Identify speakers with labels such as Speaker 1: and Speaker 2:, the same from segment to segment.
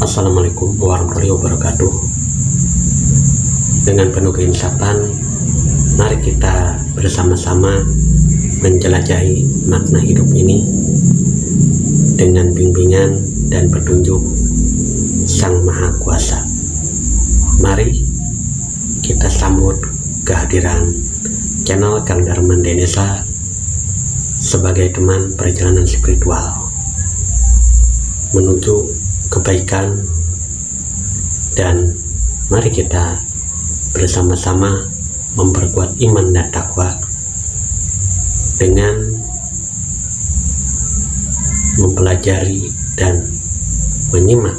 Speaker 1: Assalamualaikum warahmatullahi wabarakatuh. Dengan penuh keinsapan, mari kita bersama-sama menjelajahi makna hidup ini dengan bimbingan dan petunjuk Sang Maha Kuasa. Mari kita sambut kehadiran channel Kang Darman Denesa sebagai teman perjalanan spiritual menuju kebaikan, dan mari kita bersama-sama memperkuat iman dan takwa dengan mempelajari dan menyimak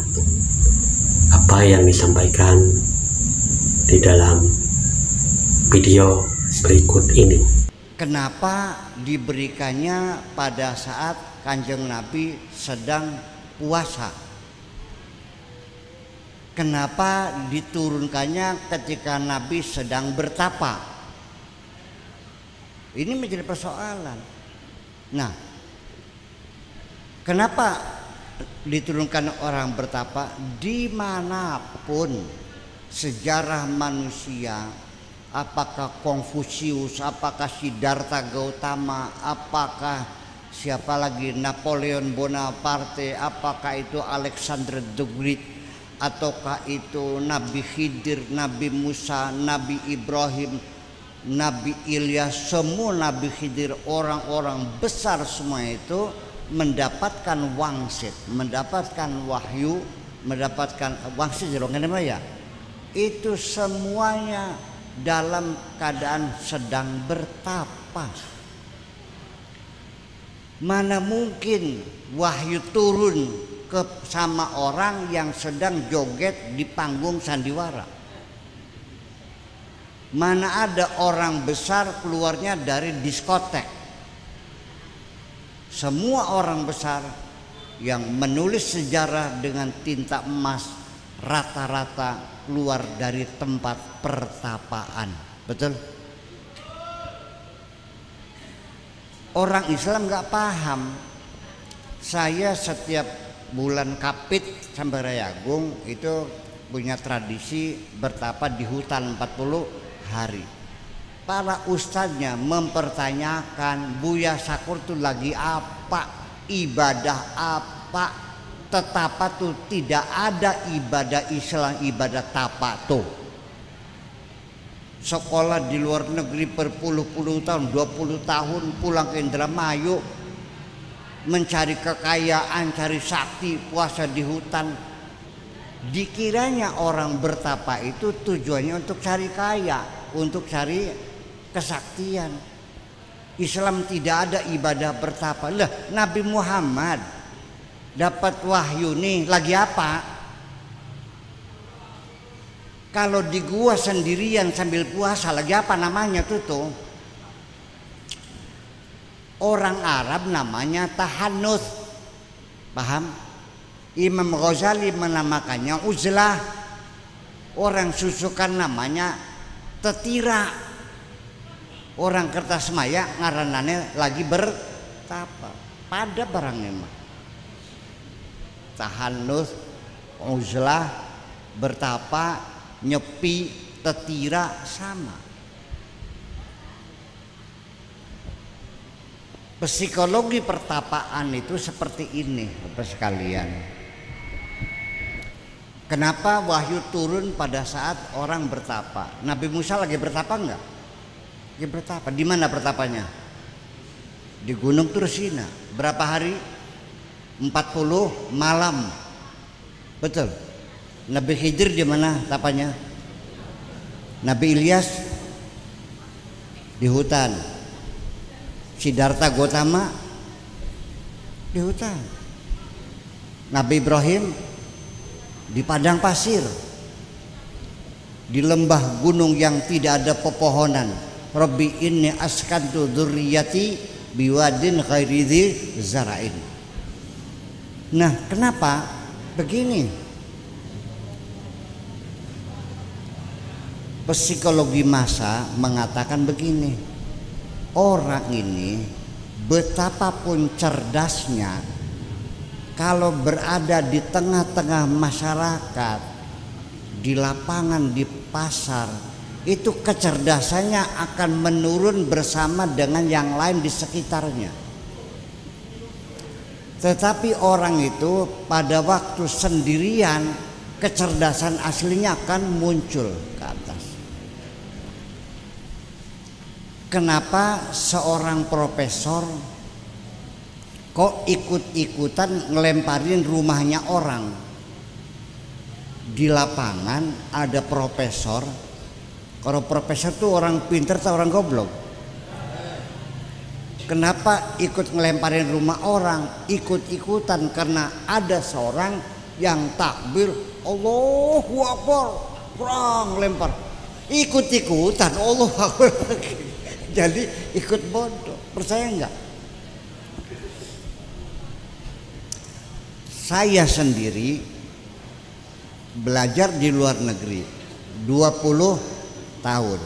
Speaker 1: apa yang disampaikan di dalam video berikut ini.
Speaker 2: Kenapa diberikannya pada saat Kanjeng Nabi sedang puasa? Kenapa diturunkannya ketika Nabi sedang bertapa? Ini menjadi persoalan. Nah, kenapa diturunkan orang bertapa? Dimanapun sejarah manusia, apakah Konfusius, apakah Siddhartha Gautama, apakah siapa lagi, Napoleon Bonaparte, apakah itu Alexander the Great, ataukah itu Nabi Khidir, Nabi Musa, Nabi Ibrahim, Nabi Ilyas, semua Nabi Khidir, orang-orang besar semua itu mendapatkan wangsit, mendapatkan wahyu, mendapatkan wangsit ya. Itu semuanya dalam keadaan sedang bertapa. Mana mungkin wahyu turun sama orang yang sedang joget di panggung sandiwara? Mana ada orang besar keluarnya dari diskotek? Semua orang besar yang menulis sejarah dengan tinta emas rata-rata keluar dari tempat pertapaan. Betul? Orang Islam nggak paham. Saya setiap bulan Kapit sampai Rayagung itu punya tradisi bertapa di hutan 40 hari. Para ustadznya mempertanyakan, Buya Sakur tuh lagi apa, ibadah apa, tetapa tuh tidak ada ibadah Islam, ibadah tapa tuh. Sekolah di luar negeri berpuluh-puluh tahun, 20 tahun, pulang ke Indramayu mencari kekayaan, cari sakti, puasa di hutan. Dikiranya orang bertapa itu tujuannya untuk cari kaya, untuk cari kesaktian. Islam tidak ada ibadah bertapa. Lah, Nabi Muhammad dapat wahyu nih lagi apa? Kalau di gua sendirian sambil puasa lagi apa namanya tuh? Orang Arab namanya tahannuts. Paham? Imam Ghazali menamakannya uzlah. Orang susukan namanya tetira. Orang Kertasmaya ngaranane lagi bertapa. Pada barangnya mah. Tahannuts, uzlah, bertapa, nyepi, tetira sama. Psikologi pertapaan itu seperti ini, Bapak sekalian. Kenapa wahyu turun pada saat orang bertapa? Nabi Musa lagi bertapa enggak? Lagi bertapa. Di mana bertapanya? Di Gunung Tursina. Berapa hari? 40 malam. Betul. Nabi Khidir di mana tapanya? Nabi Ilyas di hutan. Siddhartha Gautama di hutan. Nabi Ibrahim di padang pasir, di lembah gunung yang tidak ada pepohonan. Rabbi inni askantu dzurriyyati biwadin ghairi dzi zara'in. Nah, kenapa begini? Psikologi massa mengatakan begini. Orang ini betapapun cerdasnya, kalau berada di tengah-tengah masyarakat, di lapangan, di pasar, itu kecerdasannya akan menurun bersama dengan yang lain di sekitarnya. Tetapi orang itu pada waktu sendirian, kecerdasan aslinya akan muncul ke atas. Kenapa seorang profesor kok ikut-ikutan ngelemparin rumahnya orang? Di lapangan ada profesor. Kalau profesor tuh orang pintar atau orang goblok? Kenapa ikut ngelemparin rumah orang? Ikut-ikutan karena ada seorang yang takbir Allahu Akbar, kurang lempar. Ikut-ikutan Allahu Akbar. Jadi ikut bodoh. Percaya enggak? Saya sendiri belajar di luar negeri 20 tahun.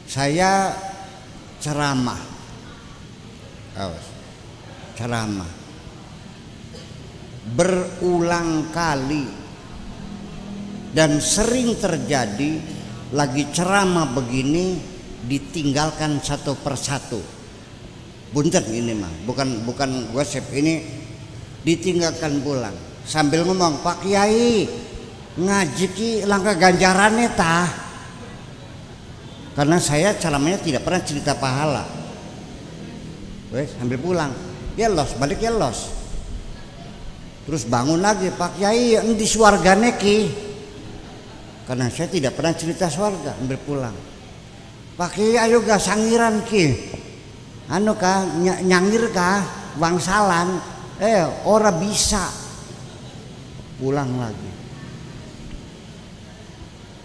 Speaker 2: Saya ceramah berulang kali, dan sering terjadi lagi ceramah begini ditinggalkan satu persatu. Bunten ini mah bukan gosip, ini ditinggalkan pulang sambil ngomong, Pak Kiai ngaji ki langkah ganjarannya tah. Karena saya ceramahnya tidak pernah cerita pahala. Wes sambil pulang, ya los, balik ya los. Terus bangun lagi, Pak Kiai di swargane ki. Karena saya tidak pernah cerita swarga, sambil pulang. Pak Kiai ayo ga sangiran ki. Anu kah nyangir kah wangsalan? Ora bisa. Pulang lagi.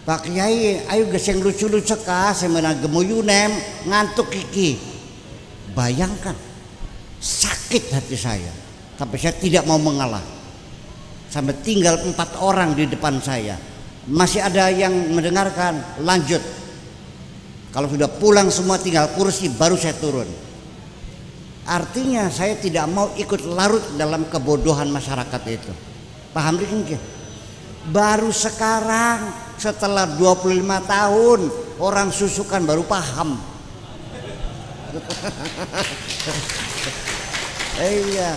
Speaker 2: Pak Kiai ayo geseng lucu-lucu kah semena gemuyunem ngantuk kiki. Bayangkan sakit hati saya, tapi saya tidak mau mengalah. Sampai tinggal 4 orang di depan saya, masih ada yang mendengarkan, lanjut. Kalau sudah pulang semua tinggal kursi baru saya turun. Artinya saya tidak mau ikut larut dalam kebodohan masyarakat itu. Paham dikit? Baru sekarang setelah 25 tahun orang susukan baru paham. Iya,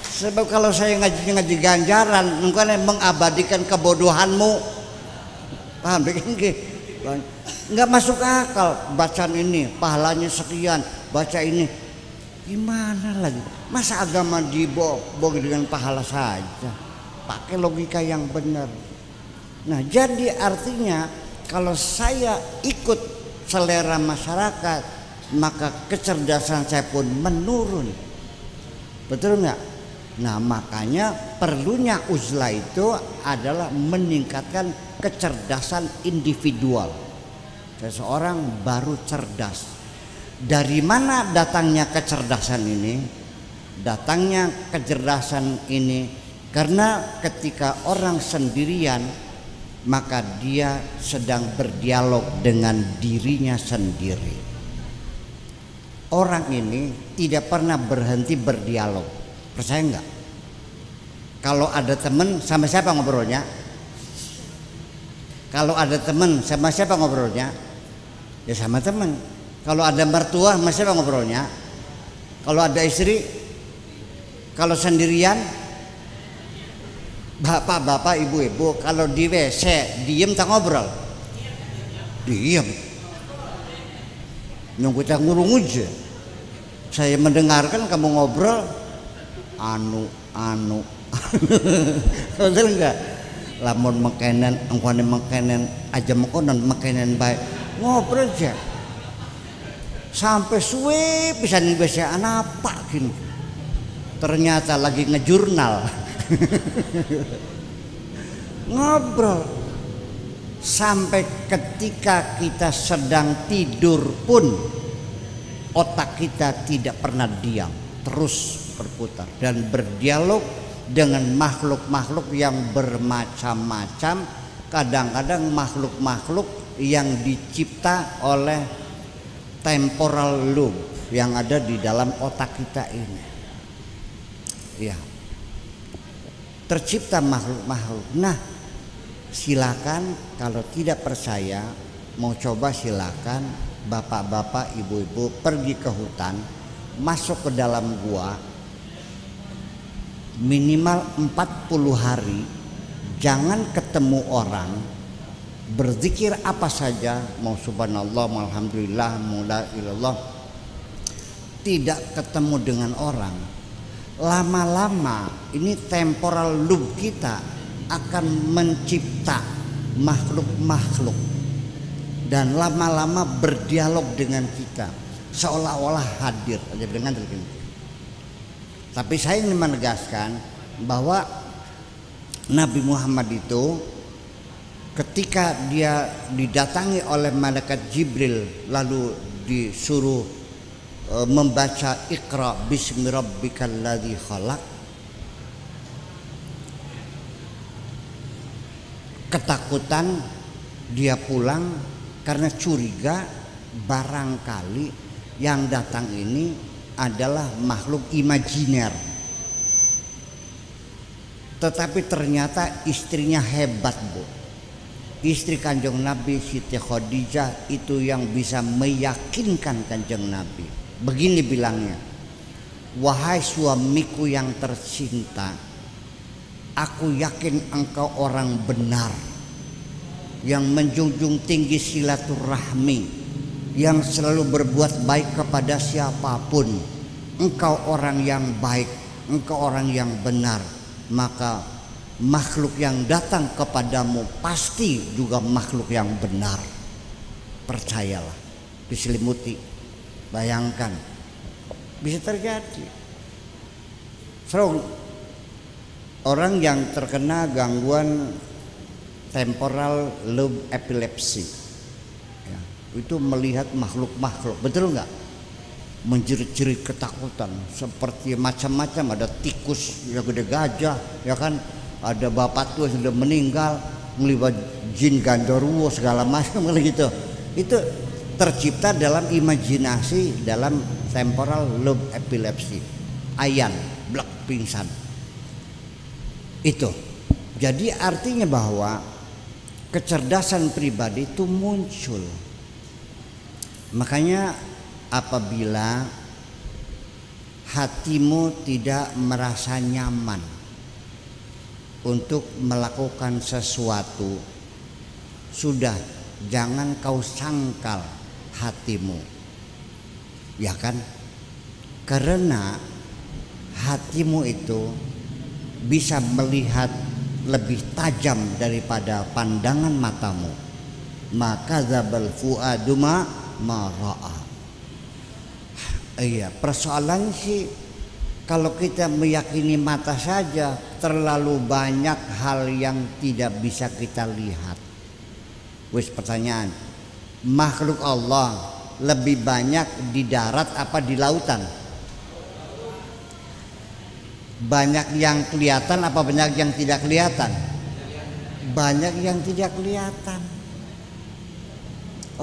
Speaker 2: sebab kalau saya ngaji ganjaran, mungkin mengabadikan kebodohanmu. Paham dikit? Nggak masuk akal. Bacaan ini pahalanya sekian, baca ini gimana lagi? Masa agama dibohong dengan pahala saja? Pakai logika yang benar. Nah, jadi artinya kalau saya ikut selera masyarakat, maka kecerdasan saya pun menurun. Betul nggak? Nah, makanya perlunya uzlah itu adalah meningkatkan kecerdasan individual. Seseorang baru cerdas. Dari mana datangnya kecerdasan ini? Datangnya kecerdasan ini karena ketika orang sendirian, maka dia sedang berdialog dengan dirinya sendiri. Orang ini tidak pernah berhenti berdialog. Percaya enggak? Kalau ada teman, sama siapa ngobrolnya? Kalau ada teman, sama siapa ngobrolnya? Ya sama teman. Kalau ada mertua, sama siapa ngobrolnya? Kalau ada istri, kalau sendirian, bapak-bapak, ibu-ibu, kalau di WC diem tak ngobrol? Diem. Nunggu tak ngurung aja. Saya mendengarkan kamu ngobrol, anu. Betul enggak? Lamun makanan, engkone makanan aja makanan baik. Ngobrol aja. Sampai suwe pisan WC apa gini. Ternyata lagi ngejurnal. Ngobrol sampai ketika kita sedang tidur pun otak kita tidak pernah diam, terus berputar dan berdialog dengan makhluk-makhluk yang bermacam-macam. Kadang-kadang makhluk-makhluk yang dicipta oleh temporal lobe yang ada di dalam otak kita ini. Ya. tercipta makhluk-makhluk. Nah, silakan kalau tidak percaya, mau coba silakan bapak-bapak, ibu-ibu pergi ke hutan, masuk ke dalam gua minimal 40 hari, jangan ketemu orang, berzikir apa saja, mau subhanallah, mau alhamdulillah, mau la ilallah, tidak ketemu dengan orang. Lama-lama ini temporal loop kita akan mencipta makhluk-makhluk dan lama-lama berdialog dengan kita seolah-olah hadir dengan begini. Tapi saya ingin menegaskan bahwa Nabi Muhammad itu ketika dia didatangi oleh malaikat Jibril lalu disuruh membaca Iqra bismi rabbikal ladzi khalaq, ketakutan dia pulang karena curiga barangkali yang datang ini adalah makhluk imajiner. Tetapi ternyata istrinya hebat, Bu. Istri Kanjeng Nabi Siti Khadijah itu yang bisa meyakinkan Kanjeng Nabi. Begini bilangnya, wahai suamiku yang tercinta, aku yakin engkau orang benar yang menjunjung tinggi silaturahmi, yang selalu berbuat baik kepada siapapun. Engkau orang yang baik, engkau orang yang benar, maka makhluk yang datang kepadamu pasti juga makhluk yang benar. Percayalah, diselimuti. Bayangkan, bisa terjadi. Orang yang terkena gangguan temporal lobe epilepsi, ya, itu melihat makhluk-makhluk, betul nggak? Menjerit-jerit ketakutan, seperti macam-macam. Ada tikus yang gede gajah, ya kan? Ada bapak tua yang sudah meninggal, melibat jin Gandorwo segala macam gitu. Itu tercipta dalam imajinasi, dalam temporal lobe epilepsi. Ayan, blek, pingsan. Itu. Jadi artinya bahwa kecerdasan pribadi itu muncul. Makanya apabila hatimu tidak merasa nyaman untuk melakukan sesuatu, sudah, jangan kau sangkal hatimu, ya kan? Karena hatimu itu bisa melihat lebih tajam daripada pandangan matamu. Maka zabal fuadu ma ra'a. Iya, persoalan sih kalau kita meyakini mata saja, terlalu banyak hal yang tidak bisa kita lihat. Wis, pertanyaan, makhluk Allah lebih banyak di darat apa di lautan? Banyak yang kelihatan apa banyak yang tidak kelihatan? Banyak yang tidak kelihatan.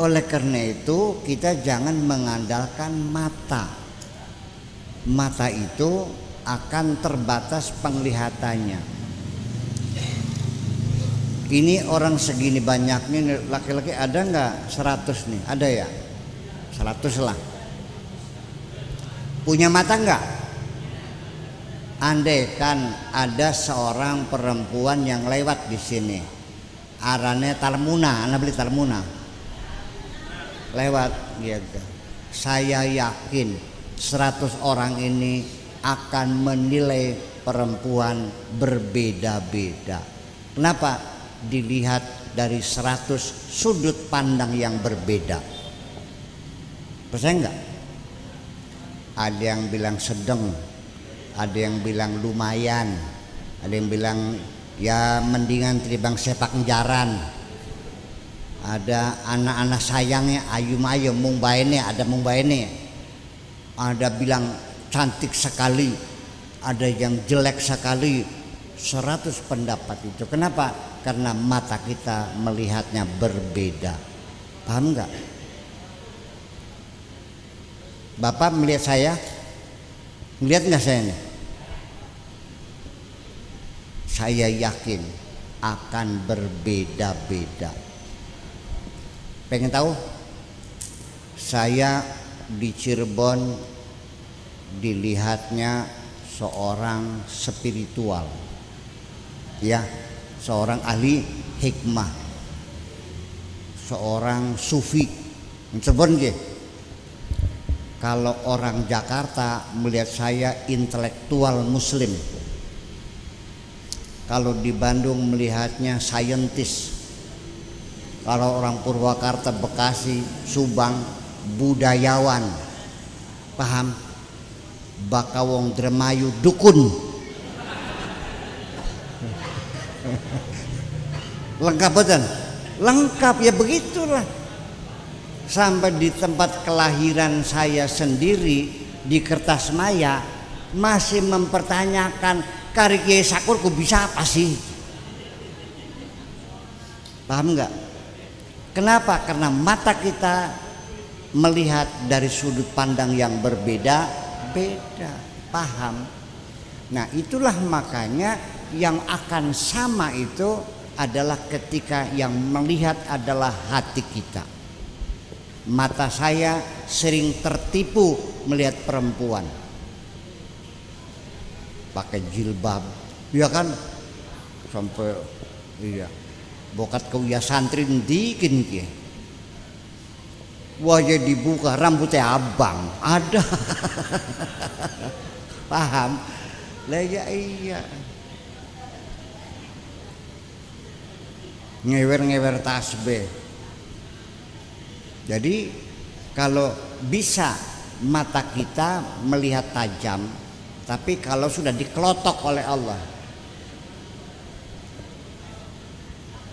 Speaker 2: Oleh karena itu kita jangan mengandalkan mata. Mata itu akan terbatas penglihatannya. Ini orang segini banyaknya, laki-laki ada nggak 100 nih? Ada ya? 100 lah. Punya mata nggak? Andai kan ada seorang perempuan yang lewat di sini, arane Talmuna, anak beli Talmuna, lewat gitu. Saya yakin 100 orang ini akan menilai perempuan berbeda-beda. Kenapa? Dilihat dari 100 sudut pandang yang berbeda. Percaya enggak? Ada yang bilang sedang, ada yang bilang lumayan, ada yang bilang ya mendingan timbang sepak jaran. Ada anak-anak sayangnya ayum-ayum, mung baene, ada mung baene. Ada bilang cantik sekali, ada yang jelek sekali. 100 pendapat itu. Kenapa? Karena mata kita melihatnya berbeda. Paham nggak? Bapak melihat saya, melihat nggak saya ini? saya yakin akan berbeda-beda. Pengen tahu? Saya di Cirebon dilihatnya seorang spiritual, ya, seorang ahli hikmah, seorang sufi. Cirebon gitu. Kalau orang Jakarta melihat saya intelektual muslim, kalau di Bandung melihatnya saintis, kalau orang Purwakarta, Bekasi, Subang budayawan, paham? Bakawong Dremayu dukun. Lengkap betul? Lengkap, ya begitulah. Sampai di tempat kelahiran saya sendiri di Kertasmaya masih mempertanyakan Kari Kiai Sakur kok bisa apa sih? Paham nggak? Kenapa? Karena mata kita melihat dari sudut pandang yang berbeda-beda. Paham? Nah, itulah makanya yang akan sama itu adalah ketika yang melihat adalah hati kita. Mata saya sering tertipu melihat perempuan pakai jilbab, ya kan, sampai iya bokat ke uya santri ndikin ki, wajah dibuka rambutnya abang ada. Paham? Lah ya iya, ngewer-ngewer tasbih. Jadi kalau bisa mata kita melihat tajam, tapi kalau sudah dikelotok oleh Allah.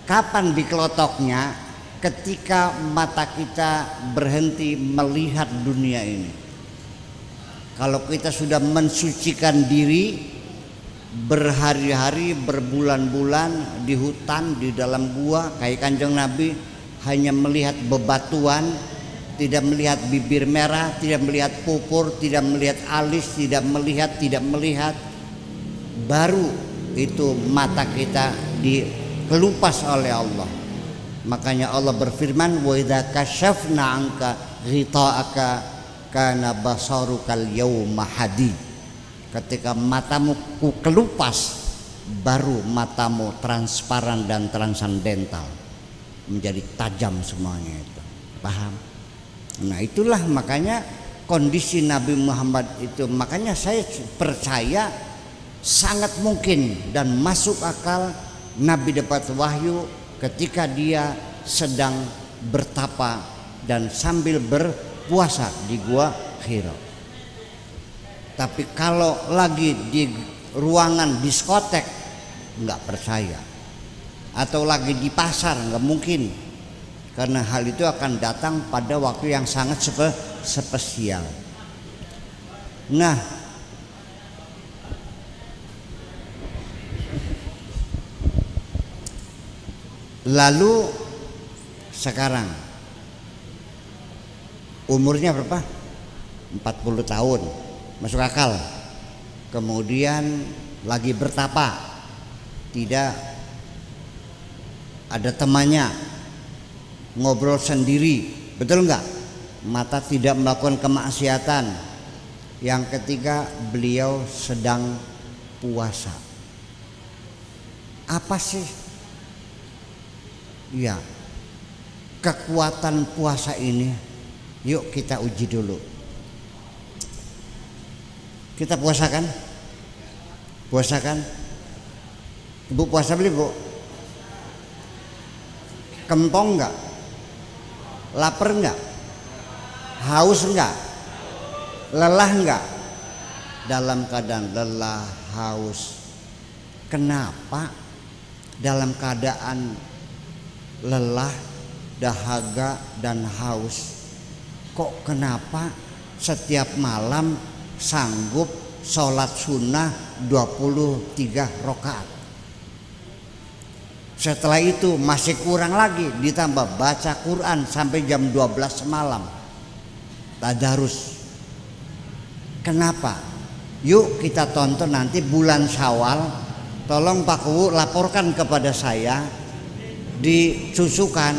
Speaker 2: Kapan dikelotoknya? Ketika mata kita berhenti melihat dunia ini. Kalau kita sudah mensucikan diri berhari-hari, berbulan-bulan di hutan, di dalam gua, kayak Kanjeng Nabi hanya melihat bebatuan, tidak melihat bibir merah, tidak melihat pupur, tidak melihat alis, tidak melihat, baru itu mata kita dikelupas oleh Allah. Makanya Allah berfirman, wa idza kasyafna anka ghita'aka kana basarukal yawma hadid. Ketika matamu ku kelupas, baru matamu transparan dan transandental, menjadi tajam semuanya itu. Paham? Nah, itulah makanya kondisi Nabi Muhammad itu. Makanya saya percaya sangat mungkin dan masuk akal Nabi dapat wahyu ketika dia sedang bertapa dan sambil berpuasa di Gua Hira. Tapi kalau lagi di ruangan diskotek, nggak percaya. Atau lagi di pasar, nggak mungkin, karena hal itu akan datang pada waktu yang sangat spesial. Nah, lalu sekarang umurnya berapa? 40 tahun, masuk akal. Kemudian lagi bertapa, tidak ada temannya, ngobrol sendiri, betul enggak? Mata tidak melakukan kemaksiatan. Yang ketiga, beliau sedang puasa. Apa sih? Ya, kekuatan puasa ini, yuk kita uji dulu. Kita puasakan? Puasakan? Ibu puasa beli, Bu? Kempong enggak? Lapar enggak? Haus enggak? Lelah enggak? Dalam keadaan lelah, haus. Kenapa dalam keadaan lelah, dahaga dan haus, kok kenapa setiap malam sanggup sholat sunnah 23 rakaat? Setelah itu masih kurang lagi, ditambah baca Quran sampai jam 12 malam, tadarus. Kenapa? Yuk kita tonton nanti bulan Syawal tolong Pak Kuwu laporkan kepada saya disusukan,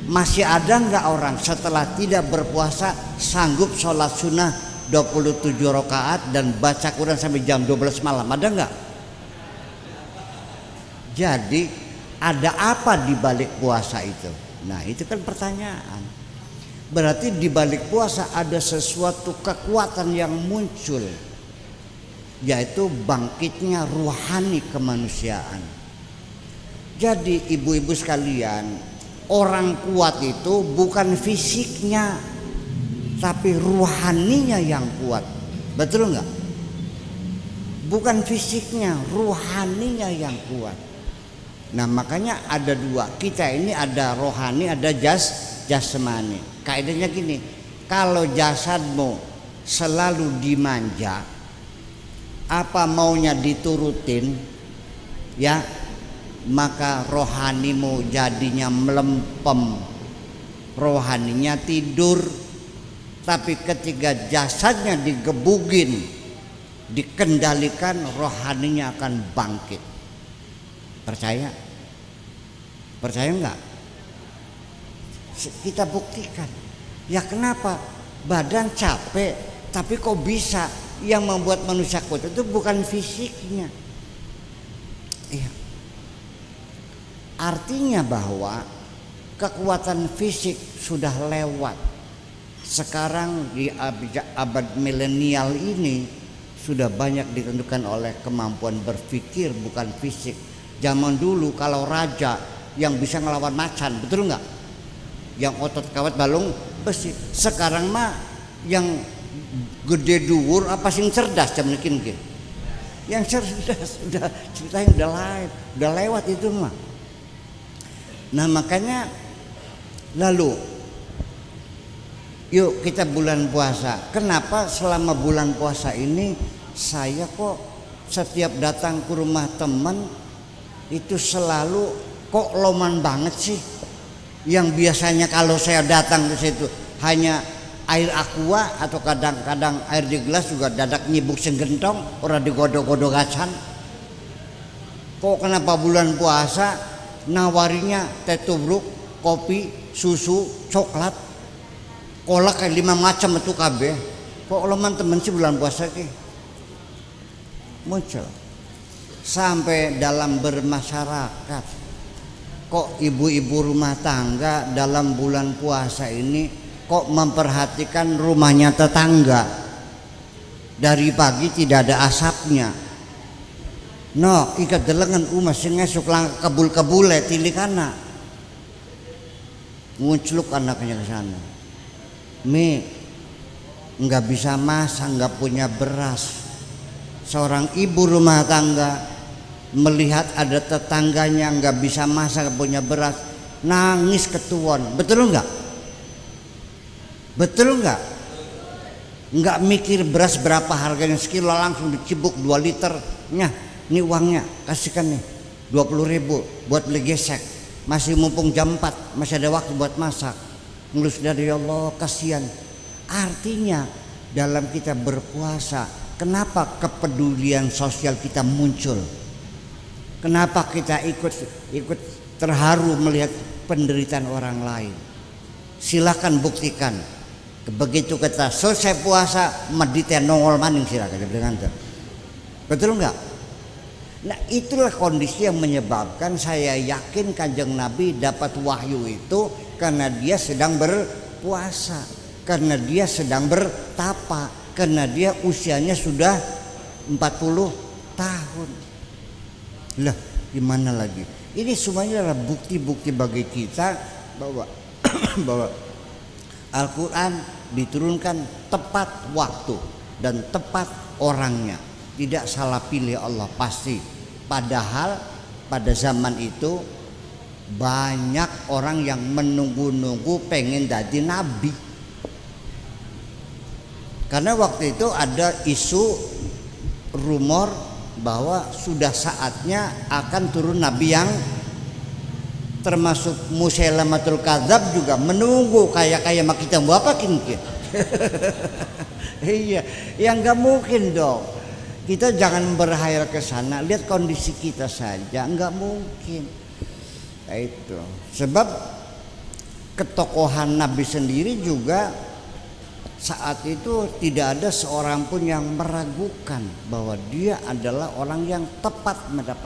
Speaker 2: masih ada nggak orang setelah tidak berpuasa sanggup sholat sunnah 27 rakaat dan baca Quran sampai jam 12 malam, ada nggak? Jadi ada apa di balik puasa itu? Nah itu kan pertanyaan. Berarti di balik puasa ada sesuatu kekuatan yang muncul, yaitu bangkitnya ruhani kemanusiaan. Jadi ibu-ibu sekalian, orang kuat itu bukan fisiknya, tapi ruhaninya yang kuat. Betul nggak? Bukan fisiknya, ruhaninya yang kuat. Nah makanya ada dua, kita ini ada rohani, ada jasmani. Kaidahnya gini, kalau jasadmu selalu dimanja, apa maunya diturutin, ya, maka rohanimu jadinya melempem, rohaninya tidur. Tapi ketika jasadnya digebugin, dikendalikan, rohaninya akan bangkit. Percaya? Percaya enggak? Kita buktikan. Ya kenapa? Badan capek, tapi kok bisa? Yang membuat manusia kuat itu bukan fisiknya. Iya. Artinya bahwa kekuatan fisik sudah lewat. Sekarang di abad milenial ini sudah banyak ditentukan oleh kemampuan berpikir, bukan fisik. Zaman dulu kalau raja yang bisa ngelawan macan, betul nggak? Yang otot kawat balung besi. Sekarang mah yang gede dhuwur apa sing cerdas jam nikin ge. Yang cerdas udah ceritanya udah lain, udah lewat itu mah. Nah makanya lalu yuk kita bulan puasa. Kenapa selama bulan puasa ini saya kok setiap datang ke rumah teman itu selalu kok loman banget sih? Yang biasanya kalau saya datang ke situ hanya air aqua atau kadang-kadang air di gelas juga dadak nyibuk senggentong, orang digodok-godok acan. Kok kenapa bulan puasa nawarinya teh tubruk, kopi, susu, coklat, kolak kayak 5 macam itu kabeh. Kok loman temen sih bulan puasa ki? Muncul sampai dalam bermasyarakat. Kok ibu-ibu rumah tangga dalam bulan puasa ini kok memperhatikan rumahnya tetangga? Dari pagi tidak ada asapnya. No, ikat delengan umas sing esuk lang kebul-kebule tilikana. Nguncluk anaknya ke sana. Mi nggak bisa masak, nggak punya beras. Seorang ibu rumah tangga melihat ada tetangganya nggak bisa masak, punya beras, nangis ketuon. Betul nggak? Betul nggak? Nggak mikir beras berapa harganya, sekilo langsung dicibuk 2 liter. Nya, ini uangnya kasihkan nih 20.000 buat beli gesek. Masih mumpung jam 4, masih ada waktu buat masak. Ngelus dari Allah, kasihan. Artinya dalam kita berpuasa, kenapa kepedulian sosial kita muncul? Kenapa kita ikut terharu melihat penderitaan orang lain? Silakan buktikan. Begitu kita selesai puasa, meditasi nongol maning silakan dengan itu. Betul enggak? Nah itulah kondisi yang menyebabkan saya yakin Kanjeng Nabi dapat wahyu itu karena dia sedang berpuasa, karena dia sedang bertapa, karena dia usianya sudah 40 tahun. Lah gimana lagi? Ini semuanya adalah bukti-bukti bagi kita bahwa bahwa Al-Quran diturunkan tepat waktu dan tepat orangnya, tidak salah pilih Allah pasti. Padahal pada zaman itu banyak orang yang menunggu-nunggu pengen jadi nabi, karena waktu itu ada isu rumor bahwa sudah saatnya akan turun nabi yang termasuk Musailamatul Kadzab juga menunggu kayak mak kita mau apa kini. Iya, yang nggak mungkin dong. Kita jangan berhayal ke sana, lihat kondisi kita saja, nggak mungkin. Itu sebab ketokohan Nabi sendiri juga saat itu tidak ada seorang pun yang meragukan bahwa dia adalah orang yang tepat mendapat